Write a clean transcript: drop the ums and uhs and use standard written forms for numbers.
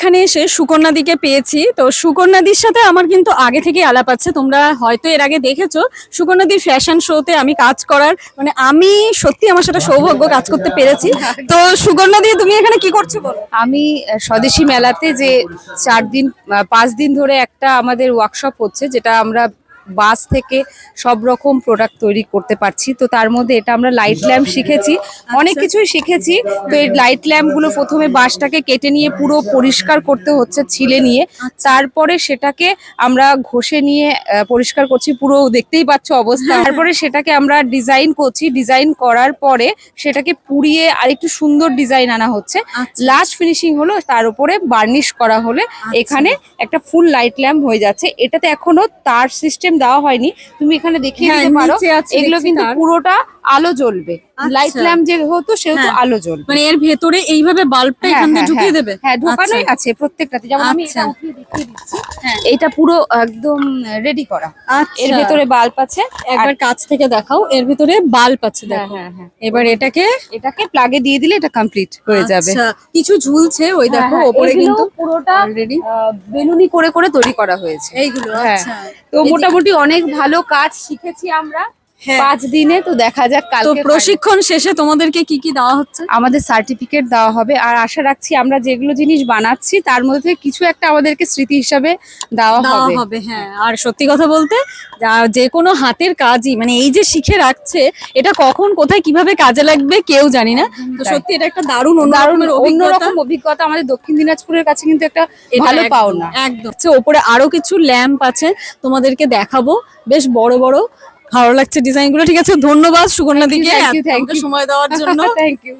এখানে এসে সুকন্যাদিকে পেয়েছি। তো সুকন্যাদির সাথে আমার কিন্তু আগে থেকে আলাপ আছে, তোমরা হয়তো এর আগে দেখেছো সুকন্যাদির ফ্যাশন শোতে আমি কাজ করার, মানে আমি সত্যি আমার সাথে সৌভাগ্য কাজ করতে পেরেছি। তো সুকন্যাদি তুমি এখানে কি করছো বলো? আমি স্বদেশী মেলাতে যে 5 দিন ধরে একটা আমাদের ওয়ার্কশপ হচ্ছে, যেটা আমরা বাঁশ থেকে সব রকম প্রোডাক্ট তৈরি করতে পারছি। তো তার মধ্যে এটা আমরা লাইট ল্যাম্প শিখেছি, অনেক কিছুই শিখেছি। তো এই লাইট ল্যাম্প গুলো প্রথমে বাঁশটাকে কেটে নিয়ে পুরো পরিষ্কার করতে হচ্ছে ছিলে নিয়ে, তারপরে সেটাকে আমরা ঘষে নিয়ে পরিষ্কার করছি, পুরো দেখতেই পাচ্ছ অবস্থা। তারপরে সেটাকে আমরা ডিজাইন করছি, ডিজাইন করার পরে সেটাকে পুড়িয়ে আরেকটু সুন্দর ডিজাইন আনা হচ্ছে। লাস্ট ফিনিশিং হলো তার উপরে বার্নিশ করা হলে এখানে একটা ফুল লাইট ল্যাম্প হয়ে যাচ্ছে। এটাতে এখনো তার সিস্টেম দেওয়া হয়নি, তুমি এখানে দেখিয়ে দিতে পারো। এগুলো কিন্তু পুরোটা আলো জ্বলবে, লাইট ল্যাম্প যে হতো সেহেতু আলো জ্বলবে। মানে এর ভেতরে এইভাবে বাল্বটা এখান থেকে ঢুকিয়ে দেবে? হ্যাঁ, ঢোকানোই আছে প্রত্যেকটাতে। যেমন আমি এটা উঠিয়ে দেখিয়ে দিচ্ছি, এইটা পুরো একদম রেডি করা। এর ভেতরে বাল্ব আছে, একবার কাছ থেকে দেখাও। এর ভিতরে বাল্ব আছে, দেখো। এবার এটাকে প্লাগে দিয়ে দিলে এটা কমপ্লিট হয়ে যাবে। কিছু ঝুলছে ওই দেখো উপরে, কিন্তু পুরোটা অলরেডি বেলুনি করে করে তৈরি করা হয়েছে এইগুলো। আচ্ছা, তো মোটামুটি অনেক ভালো কাজ শিখেছি আমরা 5 দিনে। তো দেখা যাক তো কালকে প্রশিক্ষণ শেষে তোমাদেরকে কি কি দেওয়া হচ্ছে? আমাদের সার্টিফিকেট দেওয়া হবে, আর আশা রাখছি আমরা যেগুলো জিনিস বানাচ্ছি তার মধ্যে কিছু একটা আমাদেরকে স্মৃতি হিসাবে দেওয়া হবে। হ্যাঁ, আর সত্যি কথা বলতে যে কোনো হাতের কাজই, মানে এই যে শিখে রাখছে, এটা কখন কোথায় কিভাবে কাজে লাগবে কেউ জানি না। তো সত্যি এটা একটা দারুণ অন্যরকম অভিজ্ঞতা। আমাদের দক্ষিণ দিনাজপুরের কাছে কিন্তু একটা ভালো পাওনা। একদম। ওপরে আরো কিছু ল্যাম্প আছে, তোমাদেরকে দেখাবো, বেশ বড় বড়। ভালো লাগছে ডিজাইন গুলো। ঠিক আছে, ধন্যবাদ সুকন্যা দিকে সময় দেওয়ার জন্য। Thank you.